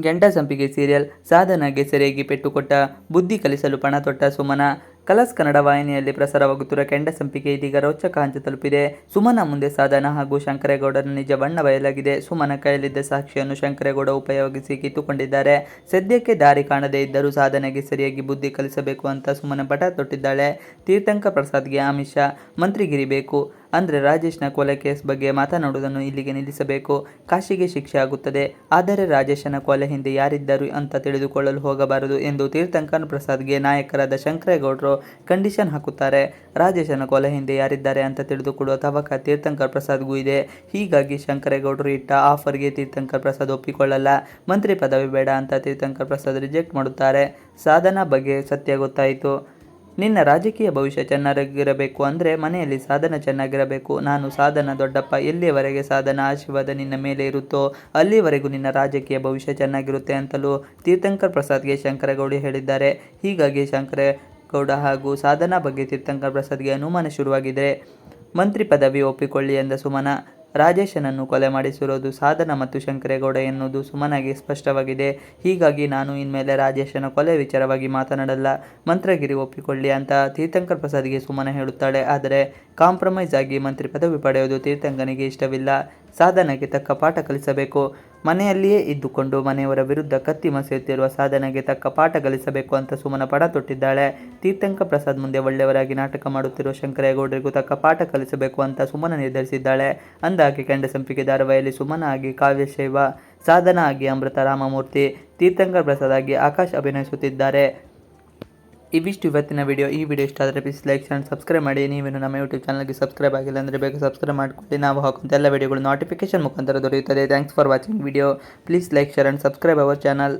ಗೆಂಡ ಸಂಪಿಗೆ ಸೀರಿಯಲ್ ಸಾಧನಗೆ ಸೆರೆಯಾಗಿ ಪೆಟ್ಟು ಕೊಟ್ಟ, ಬುದ್ಧಿ ಕಲಿಸಲು ಪಣ ತೊಟ್ಟ ಸುಮನ. ಕಲರ್ಸ್ ಕನ್ನಡ ವಾಹಿನಿಯಲ್ಲಿ ಪ್ರಸಾರವಾಗುತ್ತಿರುವ ಕೆಂಡ ಸಂಪಿಗೆ ಇದೀಗ ರೋಚಕ ಹಂತ ತಲುಪಿದೆ. ಸುಮನ ಮುಂದೆ ಸಾಧನ ಹಾಗೂ ಶಂಕರೇಗೌಡರ ನಿಜ ಬಣ್ಣ ಬಯಲಾಗಿದೆ. ಸುಮನ ಕೈಯಲ್ಲಿದ್ದ ಸಾಕ್ಷಿಯನ್ನು ಶಂಕರೇಗೌಡ ಉಪಯೋಗಿಸಿ ಕಿತ್ತುಕೊಂಡಿದ್ದಾರೆ. ಸದ್ಯಕ್ಕೆ ದಾರಿ ಕಾಣದೇ ಇದ್ದರೂ ಸಾಧನೆಗೆ ಸರಿಯಾಗಿ ಬುದ್ಧಿ ಕಲಿಸಬೇಕು ಅಂತ ಸುಮನ ಪಟ ತೊಟ್ಟಿದ್ದಾಳೆ. ತೀರ್ಥಂಕರ್ ಪ್ರಸಾದ್ಗೆ ಆಮಿಷ, ಮಂತ್ರಿಗಿರಿ ಬೇಕು ಅಂದ್ರೆ ರಾಜೇಶ್ನ ಕೊಲೆ ಕೇಸ್ ಬಗ್ಗೆ ಮಾತನಾಡುವುದನ್ನು ಇಲ್ಲಿಗೆ ನಿಲ್ಲಿಸಬೇಕು. ಕಾಶಿಗೆ ಶಿಕ್ಷೆ ಆಗುತ್ತದೆ, ಆದರೆ ರಾಜೇಶನ ಕೊಲೆ ಹಿಂದೆ ಯಾರಿದ್ದರು ಅಂತ ತಿಳಿದುಕೊಳ್ಳಲು ಹೋಗಬಾರದು ಎಂದು ತೀರ್ಥಂಕರ್ ಪ್ರಸಾದ್ಗೆ ನಾಯಕರಾದ ಶಂಕರೇಗೌಡರು ಕಂಡೀಷನ್ ಹಾಕುತ್ತಾರೆ. ರಾಜೇಶನ ಕೊಲೆ ಹಿಂದೆ ಯಾರಿದ್ದಾರೆ ಅಂತ ತಿಳಿದುಕೊಳ್ಳುವ ತವಕ ತೀರ್ಥಂಕರ್ ಪ್ರಸಾದ್ಗೂ ಇದೆ. ಹೀಗಾಗಿ ಶಂಕರೇಗೌಡರು ಇಟ್ಟ ಆಫರ್ಗೆ ತೀರ್ಥಂಕರ್ ಪ್ರಸಾದ್ ಒಪ್ಪಿಕೊಳ್ಳಲ್ಲ. ಮಂತ್ರಿ ಪದವಿ ಬೇಡ ಅಂತ ತೀರ್ಥಂಕರ್ ಪ್ರಸಾದ್ ರಿಜೆಕ್ಟ್ ಮಾಡುತ್ತಾರೆ. ಸಾಧನಾ ಬಗ್ಗೆ ಸತ್ಯ ಗೊತ್ತಾಯಿತು. ನಿನ್ನ ರಾಜಕೀಯ ಭವಿಷ್ಯ ಚೆನ್ನಾಗಿರಬೇಕು ಅಂದರೆ ಮನೆಯಲ್ಲಿ ಸಾಧನ ಚೆನ್ನಾಗಿರಬೇಕು. ನಾನು ಸಾಧನ ದೊಡ್ಡಪ್ಪ, ಎಲ್ಲಿಯವರೆಗೆ ಸಾಧನ ಆಶೀರ್ವಾದ ನಿನ್ನ ಮೇಲೆ ಇರುತ್ತೋ ಅಲ್ಲಿವರೆಗೂ ನಿನ್ನ ರಾಜಕೀಯ ಭವಿಷ್ಯ ಚೆನ್ನಾಗಿರುತ್ತೆ ಅಂತಲೂ ತೀರ್ಥಂಕರ್ ಪ್ರಸಾದ್ಗೆ ಶಂಕರೇಗೌಡ ಹೇಳಿದ್ದಾರೆ. ಹೀಗಾಗಿ ಶಂಕರೇಗೌಡ ಹಾಗೂ ಸಾಧನಾ ಬಗ್ಗೆ ತೀರ್ಥಂಕರ್ ಪ್ರಸಾದ್ಗೆ ಅನುಮಾನ ಶುರುವಾಗಿದೆ. ಮಂತ್ರಿ ಪದವಿ ಒಪ್ಪಿಕೊಳ್ಳಿ ಎಂದ ಸುಮನ, ರಾಜೇಶನನ್ನು ಕೊಲೆ ಮಾಡಿಸಿರೋದು ಸಾಧನ ಮತ್ತು ಶಂಕರೇಗೌಡ ಎನ್ನುವುದು ಸುಮನಗೆ ಸ್ಪಷ್ಟವಾಗಿದೆ. ಹೀಗಾಗಿ ನಾನು ಇನ್ಮೇಲೆ ರಾಜೇಶನ ಕೊಲೆ ವಿಚಾರವಾಗಿ ಮಾತನಾಡಲ್ಲ, ಮಂತ್ರಗಿರಿ ಒಪ್ಪಿಕೊಳ್ಳಿ ಅಂತ ತೀರ್ಥಂಕರ್ ಪ್ರಸಾದ್ಗೆ ಸುಮನ ಹೇಳುತ್ತಾಳೆ. ಆದರೆ ಕಾಂಪ್ರಮೈಸ್ ಆಗಿ ಮಂತ್ರಿ ಪದವಿ ಪಡೆಯೋದು ತೀರ್ಥಂಕನಿಗೆ ಇಷ್ಟವಿಲ್ಲ. ಸಾಧನೆಗೆ ತಕ್ಕ ಪಾಠ ಕಲಿಸಬೇಕು. ಮನೆಯಲ್ಲಿಯೇ ಇದ್ದುಕೊಂಡು ಮನೆಯವರ ವಿರುದ್ಧ ಕತ್ತಿ ಮಸೆಯುತ್ತಿರುವ ಸಾಧನೆಗೆ ತಕ್ಕ ಪಾಠ ಕಲಿಸಬೇಕು ಅಂತ ಸುಮನ ಪಡ ತೊಟ್ಟಿದ್ದಾಳೆ. ತೀರ್ಥಂಕರ್ ಪ್ರಸಾದ್ ಮುಂದೆ ಒಳ್ಳೆಯವರಾಗಿ ನಾಟಕ ಮಾಡುತ್ತಿರುವ ಶಂಕರೇಗೌಡರಿಗೂ ತಕ್ಕ ಪಾಠ ಕಲಿಸಬೇಕು ಅಂತ ಸುಮನ ನಿರ್ಧರಿಸಿದ್ದಾಳೆ. ಅಂದಾಗೆ ಕೆಂಡ ಸಂಪಿಗೆ ಧಾರಾವಾಹಿಯಲ್ಲಿ ಸುಮನ ಆಗಿ ಕಾವ್ಯಶೈವ, ಸಾಧನಾ ಆಗಿ ಅಮೃತ ರಾಮಮೂರ್ತಿ, ತೀರ್ಥಂಕರ್ ಪ್ರಸಾದ್ ಆಗಿ ಆಕಾಶ್ ಅಭಿನಯಿಸುತ್ತಿದ್ದಾರೆ. ಇವಿಷ್ಟು ಇವತ್ತಿನ ವಿಡಿಯೋ. ಈ ವಿಡಿಯೋ ಇಷ್ಟ ಆದರೆ ಪ್ಲೀಸ್ ಲೈಕ್ ಆ್ಯಂಡ್ ಸಬ್ಸ್ಕ್ರೈಬ್ ಮಾಡಿ. ನೀವೇನು ನಮ್ಮ ಯೂಟ್ಯೂಬ್ ಚಾನಲ್ಗೆ ಸಬ್ಸ್ಕ್ರೈಬ್ ಆಗಿಲ್ಲ ಅಂದರೆ ಬೇಗ ಸಬ್ಸ್ಕ್ರೈಬ್ ಮಾಡಿಕೊಳ್ಳಿ. ನಾವು ಹಾಕುವಂಥ ಎಲ್ಲ ವಿಡಿಯೋಗಳು ನೋಟಿಫಿಕೇಶನ್ ಮುಖಾಂತರ ದೊರೆಯುತ್ತದೆ. Thanks for watching video. Please like, share and subscribe our channel.